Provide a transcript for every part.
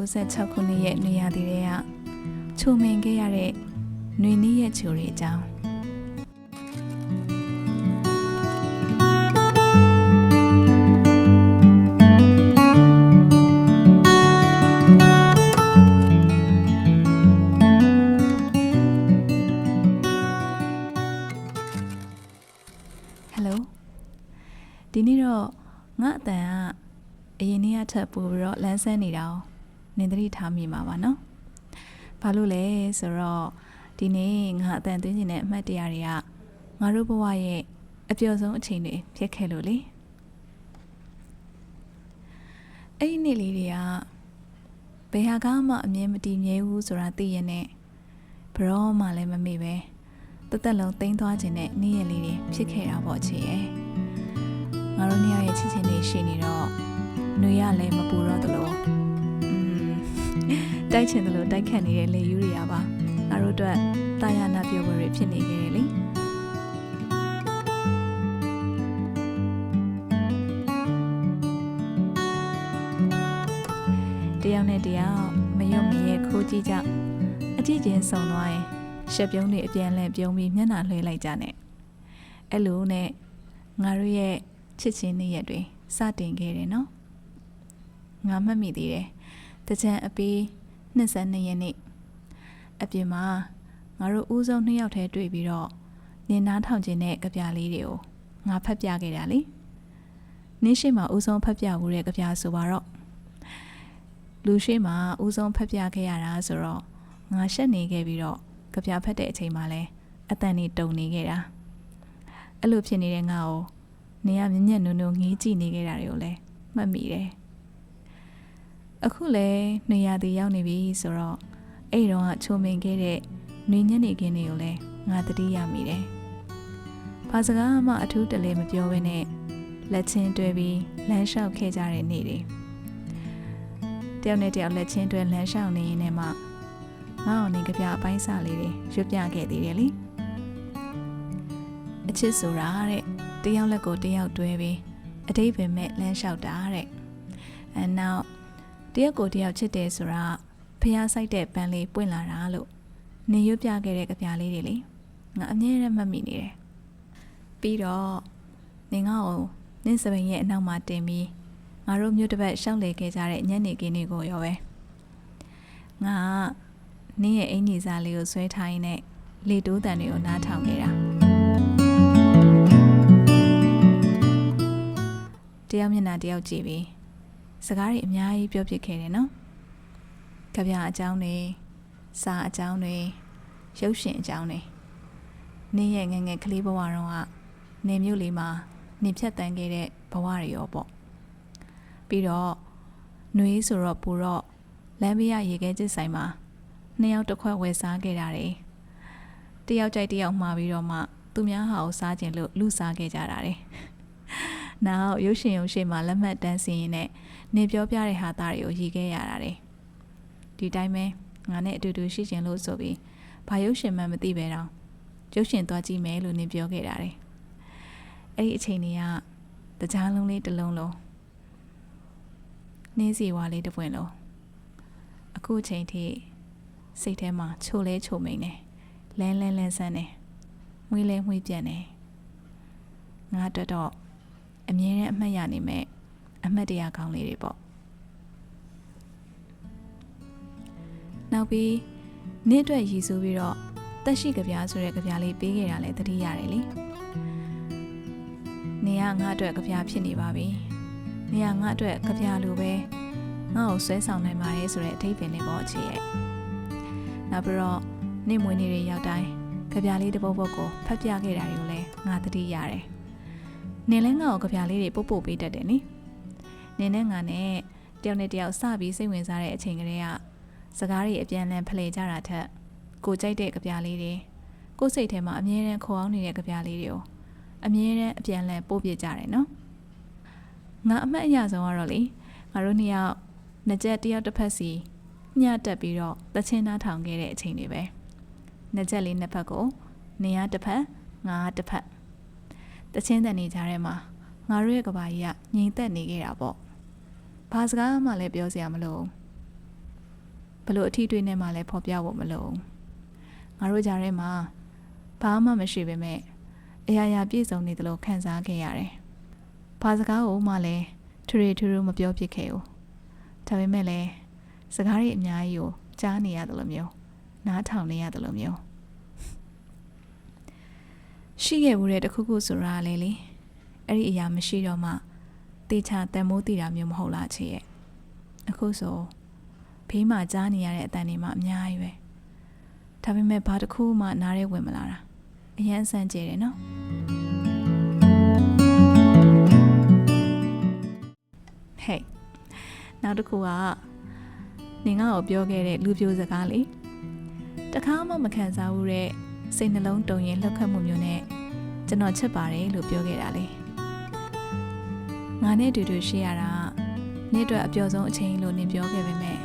1996 ခုနှစ်ရဲ့နေရာတည်တဲ့ကချုံမင်ခဲ့ရတဲ့ຫນွေနီးရဲ့ချိုတွေအကြောင်းဒီနေ့တော့ငါအတန်ကအရင်နေ့ကထပ်ပို့ပြီးတော့လမ်းဆန်းနေတာကိုနင်သတိထားမိမှာပါနော်။ဘာလို့လဲဆိုတော့ဒီနေ့ငါအတန်သွင်းခြင်းတဲ့အမှတ်တရတွေကငါတို့ဘဝရဲ့အပျော်ဆုံးအချိန်တွေဖြစ်ခဲ့လို့လေ။အဲ့ဒီနေ့လေးတွေကဘယ်ဟာကမှအမြဲမတည်မြဲဘူးဆိုတာသိရနဲ့ဘရောမှလည်းမမေ့ပဲတက်လုံးသိမ်းသွားခြင်းနဲ့နေ့ရက်လေးတွေဖြစ်ခဲ့တာပေါ့ချေရဲ့။ငါတို့နေရာရဲ့ချစ်ချင်းတွေရှိနေတော့ຫນွေရလည်းမပူတော့သလိုတိုက်ချင်သလိုတိုက်ခတ်နေတဲ့လေယူတွေကပါငါတို့အတွက်တာယာနာပြောပွဲတွေဖြစ်နေခဲ့တယ်လေတယောက်နဲ့တယောက်မယုံမရဲခိုးကြည့်ကြအကြည့်ချင်းဆုံသွားရင်ရှက်ပြုံးတွေအပြန်လဲပြုံးပြီးမျက်နှာလွှဲလိုက်ကြနဲ့အဲ့လိုနဲ့ငါတို့ရဲ့ချစ်ချင်းနေ့ရက်တွေစတင်ခဲ့တယ်နော်ငါမှတ်မိသေးတယ်တကြံအပီး22ရက်နေ့အပြင်မှာငါတို့ဦးဆုံး2ယောက်တည်းတွေ့ပြီးတော့နင်းနားထောင်ခြင်းနဲ့ကြပြလေးတွေကိုငါဖတ်ပြခဲ့တာလေနင်းရှိမှာဦးဆုံးဖတ်ပြဖို့တဲ့ကြပြဆိုပါတော့လူရှိမှာဦးဆုံးဖတ်ပြခဲ့ရတာဆိုတော့ငါရှက်နေခဲ့ပြီးတော့ကြပြဖတ်တဲ့အချိန်မှာလဲအတန်နေတုံနေခဲ့တာအဲ့လိုဖြစ်နေတဲ့ငါ့ကိုနေရမြညက်နုံနုံငေးကြည့်နေခဲ့တာတွေကိုလည်းမှတ်မိတယ်အခုလည်းနေရာတည်ရောက်နေပြီဆိုတော့အဲ့တော့ကချုံမင်ခဲ့တဲ့နှွေညက်နေခင်းတွေကိုလည်းငါတတိယမိတယ်ဘာစကားမှအထူးတလဲမပြောဘဲနဲ့လက်ချင်းတွဲပြီးလမ်းလျှောက်ခဲ့ကြတဲ့နေ့တွေတယောက်နဲ့တယောက်လက်ချင်းတွဲလမ်းလျှောက်နေရင်လည်းမှငါ့အောင်နေကြပြအပိုင်းစားလေးတွေရွတ်ပြခဲ့သေးတယ်လေအချစ်ဆိုတာတဲ့တယောက်လက်ကိုတယောက်တွဲပြီးအတိတ်ပင်မဲ့လမ်းလျှောက်တာတဲ့အဲနောက်တယောက်ကိုတယောက်ချစ်တယ်ဆိုတာဖျားဆိုင်တဲ့ပန်းလေးပွင့်လာတာလို့နေရွတ်ပြခဲ့တဲ့ကြပြလေးတွေလေငါအမြဲတမ်းမှတ်မိနေတယ်ပြီးတော့နေငါ့ကိုနင့်စပိန်ရဲ့အနောက်မှာတင်ပြီးငါတို့မြို့တစ်ပတ်ရှောက်လေခဲ့ကြတဲ့ညနေခင်းတွေကိုရောပဲငါနင့်ရဲ့အင်ကြီးစားလေးကိုဆွဲထားရင်းနဲ့လေတိုးတန်တွေကိုနားထောင်နေတာတယောက်မျက်နှာတယောက်ကြည့်ပြီးစကားတွေအများကြီးပြောဖြစ်ခဲ့တယ်နော်။ကြပြအကြောင်းတွေစာအကြောင်းတွေရုပ်ရှင်အကြောင်းတွေနင်းရဲ့ငယ်ငယ်ကလေးဘဝတုန်းကနေမြို့လေးမှာနေဖြတ်တန်းခဲ့တဲ့ဘဝတွေရောပေါ့ပြီးတော့နှွေးဆိုတော့ပူတော့လမ်းဘေးရရေခဲကျစ်ဆိုင်မှာနှစ်ယောက်တစ်ခွက်ဝယ်စားခဲ့တာတွေတယောက်ကြိုက်တယောက်မှာပြီးတော့မှသူများဟာကိုစားခြင်းလို့လူစားခဲ့ကြတာတွေနောက်ရုပ်ရှင်ရုံရှိမှာလက်မှတ်တန်းစီရင်နဲ့နေပြောပြတဲ့ဟာသားတွေကိုရည်ခဲ့ရတာတွေဒီတိုင်းပဲငါနဲ့အတူတူရှိခြင်းလို့ဆိုပြီးဘာရုပ်ရှင်မှမသိပဲတော့ရုပ်ရှင်သွားကြည့်မယ်လို့နေပြောခဲ့တာတွေအဲ့ဒီအချိန်တွေကတကြားလုံးလေးတစ်လုံးလုံးနှင်းစီဝါလေးတစ်ပွင့်လုံးအခုအချိန်ထိစိတ်ထဲမှာချိုလဲချိုမိန်နေလဲဆန်းနေမွေးလဲမွေးပြတ်နေငါအတွက်တော့အမြဲတမ်းအမှတ်ရနေမဲ့အမှတ်တရကောင်းလေးတွေပေါ့နောက်ပြီးနေ့အတွက်ရည်စူးပြီးတော့တက်ရှိကြပြားဆိုတဲ့ကြပြားလေးပေးခဲ့တာလည်းသတိရတယ်လေနေကငါအတွက်ကြပြားဖြစ်နေပါပြီနေကငါအတွက်ကြပြားလိုပဲငါ့ကိုဆွဲဆောင်နိုင်ပါတယ်ဆိုတဲ့အထိပ္ပယ်နဲ့ပေါ့အခြေရဲ့နောက်ပြီးတော့နေ့မွေးနေ့တွေရောက်တိုင်းကြပြားလေးတစ်ပုဒ်ပုဒ်ကိုဖတ်ပြခဲ့တာတွေကိုလည်းငါသတိရတယ်နေလဲငါ့ကိုကြပြားလေးတွေပို့ပေးတတ်တယ်နိနေနဲ့ငါနဲ့တယောက်နဲ့တယောက်စပြီးစိတ်ဝင်စားတဲ့အချိန်ကလေးကစကားတွေအပြန်အလှန်ဖလှယ်ကြတာထက်ကိုကြိုက်တဲ့ကြပြားလေးတွေကိုစိတ်ထဲမှာအမြဲတမ်းခေါ်အောင်နေတဲ့ကြပြားလေးတွေကိုအမြဲတမ်းအပြန်အလှန်ပို့ပြကြတယ်နော်ငါအမှတ်အရဆုံးကတော့လေငါတို့နှစ်ယောက်နှစ်ချက်တယောက်တစ်ဖက်စီညှတက်ပြီးတော့တချင်းနားထောင်ခဲ့တဲ့အချိန်တွေပဲနှစ်ချက်လေးနှစ်ဖက်ကိုနေရတစ်ဖက်ငါတစ်ဖက်တချင်းတန်နေကြတဲ့မှာငါတို့ရဲ့ကဘာကြီးကငြိမ်သက်နေခဲ့တာပေါ့ဘာစကားမှလည်းပြောစရာမလို လို့အထီးတွေးနဲ့မှလည်းဖော်ပြဖို့မလိုငါတို့ကြားထဲမှာဘာမှမရှိပေမဲ့အရာရာပြည့်စုံနေတယ်လို့ခံစားခဲ့ရတယ်ဘာစကားကိုမှလည်းထူထူမပြောဖြစ်ခဲ့ဘူးဒါပေမဲ့လည်းစကားတွေအများကြီးကိုကြားနေရတယ်လို့မျိုးနားထောင်နေရတယ်လို့မျိုးရှိခဲ့ဘူးတဲ့တခုခုဆိုတာလေအဲ့ဒီအရာမရှိတော့မှတေချာတန်မိုးတည်တာမျိုးမဟုတ်လားချေရဲ့အခုဆိုဘေးမှာကြားနေရတဲ့အတန်တွေမှအများကြီးပဲဒါပေမဲ့ဘာတစ်ခုမှနားရဲဝင်မလာတာအရန်ဆန်းကျဲတယ်နော်ဟေးနောက်တစ်ခုကနင်ငါ့ကိုပြောခဲ့တဲ့လူပြိုစကားလေတခါမှမခံစားဘူးတဲ့စိတ်နှလုံးတုန်ရင်လှုပ်ခတ်မှုမျိုးနဲ့ကျွန်တော်ချစ်ပါတယ်လို့ပြောခဲ့တာလေငါနဲ့တူရှိရတာနေ့အတွက်အပျော်ဆုံးအချိန်လို့နင်ပြောခဲ့ပေမဲ့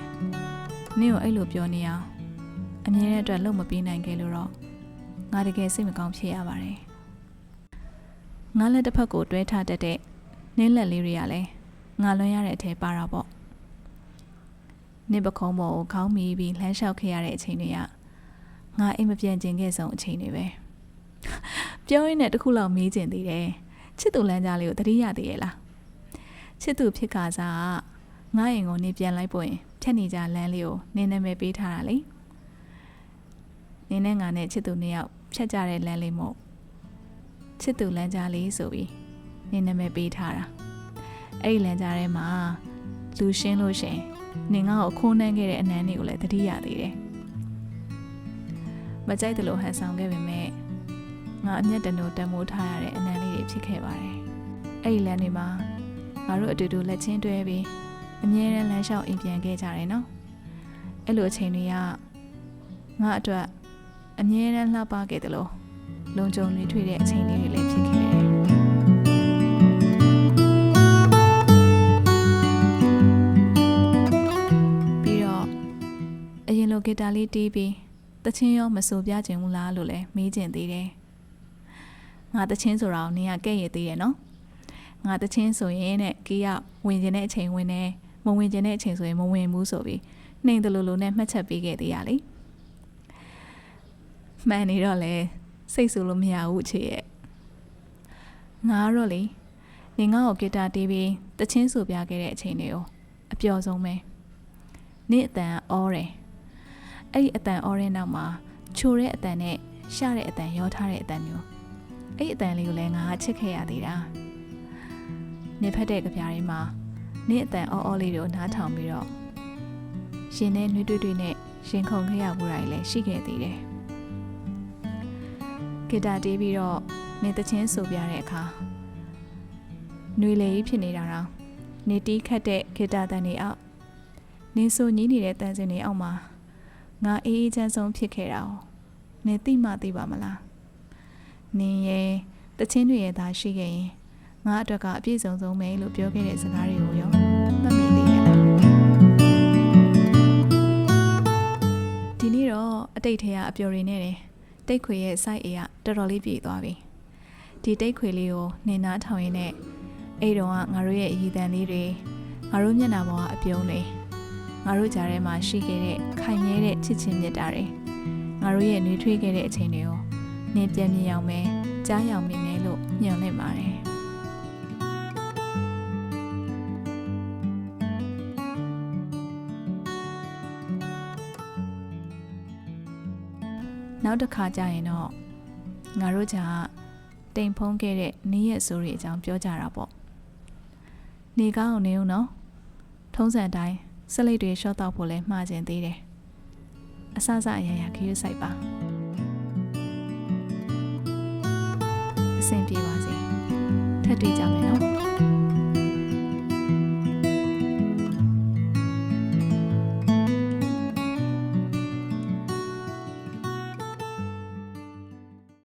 နင့်ကိုအဲ့လိုပြောနေအောင်အမြဲတမ်းအတွက်လုံမပြီးနိုင်ခဲ့လို့တော့ငါတကယ်စိတ်မကောင်းဖြစ်ရပါတယ်ငါလက်တစ်ဖက်ကိုတွဲထားတတ်တဲ့နင်းလက်လေးတွေကလည်းငါလွန်ရတဲ့အထဲပါတာပေါ့နင့်ပခုံးပေါ်ကိုခေါင်းမီပြီးလှမ်းလျှောက်ခဲ့ရတဲ့အချိန်တွေကငါအိမ်မပြန်ကျင်ခဲ့ဆုံးအချိန်တွေပဲပြောရင်းနဲ့တခုလောက်မေးကျင်သေးတယ်ချစ်သူလမ်းကြားလေးကိုတတိယသေးရဲ့လားချစ်သူဖြစ်ခါစားငါရင်ကိုနေပြန်လိုက်ပို့ရင်ဖြတ်နေကြလမ်းလေးကိုနင်းနာမည်ပေးထားတာလေနင်းနဲ့ငါနဲ့ချစ်သူနှစ်ယောက်ဖြတ်ကြတဲ့လမ်းလေးမို့ချစ်သူလမ်းကြားလေးဆိုပြီးနင်းနာမည်ပေးထားတာအဲ့ဒီလမ်းကြားထဲမှာလူရှင်းလို့ရှင်နင်ငါ့ကိုခိုးနှမ်းခဲ့တဲ့အနမ်းတွေကိုလည်းတတိယသေးတယ်မကြိုက်တယ်လို့ဟန်ဆောင်ခဲ့ပေမဲ့ငါအမျက်တနိုးတမိုးထားရတဲ့အနမ်းလေးတွေဖြစ်ခဲ့ပါတယ်အဲ့ဒီလမ်းတွေမှာငါတို့အတူတူလက်ချင်းတွဲပြီးအမြဲတမ်းလမ်းလျှောက်အိမ်ပြန်ခဲ့ကြတယ်နော်အဲ့လိုအချိန်တွေကငါအတွက်အမြဲတမ်းလှပခဲ့တယ်လို့လုံခြုံနေထွေတဲ့အချိန်လေးတွေလည်းဖြစ်ခဲ့တယ်ပြီးတော့အရင်လိုဂီတာလေးတီးပြီးတချင်းရောမဆိုပြချင်ဘူးလားလို့လည်းမေးချင်သေးတယ်ငါတချင်းဆိုတော့နင်ကကဲ့ရသေးတယ်နော်ငါတချင်းဆိုရင်တဲ့ကီးကဝင်ကျင်တဲ့အချိန်ဝင်တယ်မဝင်ကျင်တဲ့အချိန်ဆိုရင်မဝင်ဘူးဆိုပြီးနှိမ်တလူလူနဲ့မှတ်ချက်ပေးခဲ့သေးရလေမှန်နေတော့လေစိတ်ဆူလို့မရဘူးချေရဲ့ငါတော့လေနေငါ့ကိုဂီတာတီးပြီးတချင်းဆိုပြခဲ့တဲ့အချိန်တွေကိုအပျော်ဆုံးပဲနေ့အတန်အော်တယ်အဲ့ဒီအတန်အော်တဲ့နောက်မှာချိုတဲ့အတန်နဲ့ရှတဲ့အတန်ရောထားတဲ့အတန်မျိုးအဲ့ဒီအတန်လေးကိုလည်းငါချစ်ခဲ့ရသေးတာနေဖက်တဲ့ကြပြားလေးမှာနေ့အတန်အော်အော်လေးတွေကိုနားထောင်ပြီးတော့ရှင်နဲ့နှွေးတွေနဲ့ရှင်ခုန်ခဲ့ရမှုတွေလည်းရှိခဲ့သေးတယ်ဂီတာတီးပြီးတော့နေတချင်းဆိုပြတဲ့အခါຫນွေလေကြီးဖြစ်နေတာတော့နေတီးခတ်တဲ့ဂီတာတန်တွေအောက်နေဆိုညီးနေတဲ့တန်စင်တွေအောက်မှာငါအေးအေးချမ်းဆုံးဖြစ်ခဲ့တာ哦နေသိမှသိပါမလားနင်ရဲ့တချင်းတွေရဲ့သားရှိခဲ့ရင်ငါအတွက်ကအပြည့်စုံဆုံးပဲလို့ပြောခဲ့တဲ့စကားတွေကိုရောမှတ်မိသေးရဲ့လားဒီနေ့တော့အတိတ်ထဲကအပျော်တွေနဲ့တယ်တိတ်ခွေရဲ့ site အေးကတော်တော်လေးပြေသွားပြီဒီတိတ်ခွေလေးကိုနေနာထောင်ရင်းနဲ့အဲ့တော့ငါတို့ရဲ့အည်တန်လေးတွေငါတို့မျက်နှာပေါ်ကအပြုံးတွေငါတို့ကြားထဲမှာရှိခဲ့တဲ့ခိုင်မြဲတဲ့ချစ်ချင်းမြတ်တာတွေငါတို့ရဲ့နှွေးထွေးခဲ့တဲ့အချိန်တွေကိုနေပြန်မြင်အောင်ပဲကြားရောက်မိမယ်လို့ညွှန်နေပါတယ်နောက်တစ်ခါကြာရင်တော့ငါတို့ကြာတိမ်ဖုံးခဲ့တဲ့နေ့ရက်ဆိုးတွေအကြောင်းပြောကြတာပေါ့နေကောင်းနေဦးနော်ထုံးစံတိုင်းစလိတ်တွေရှော့တော့ဖို့လဲမှားကျင်သေးတယ်အဆအရရခရူးဆိုင်ပါအဆင်ပြေပါစေထပ်တွေ့ကြမယ်နော်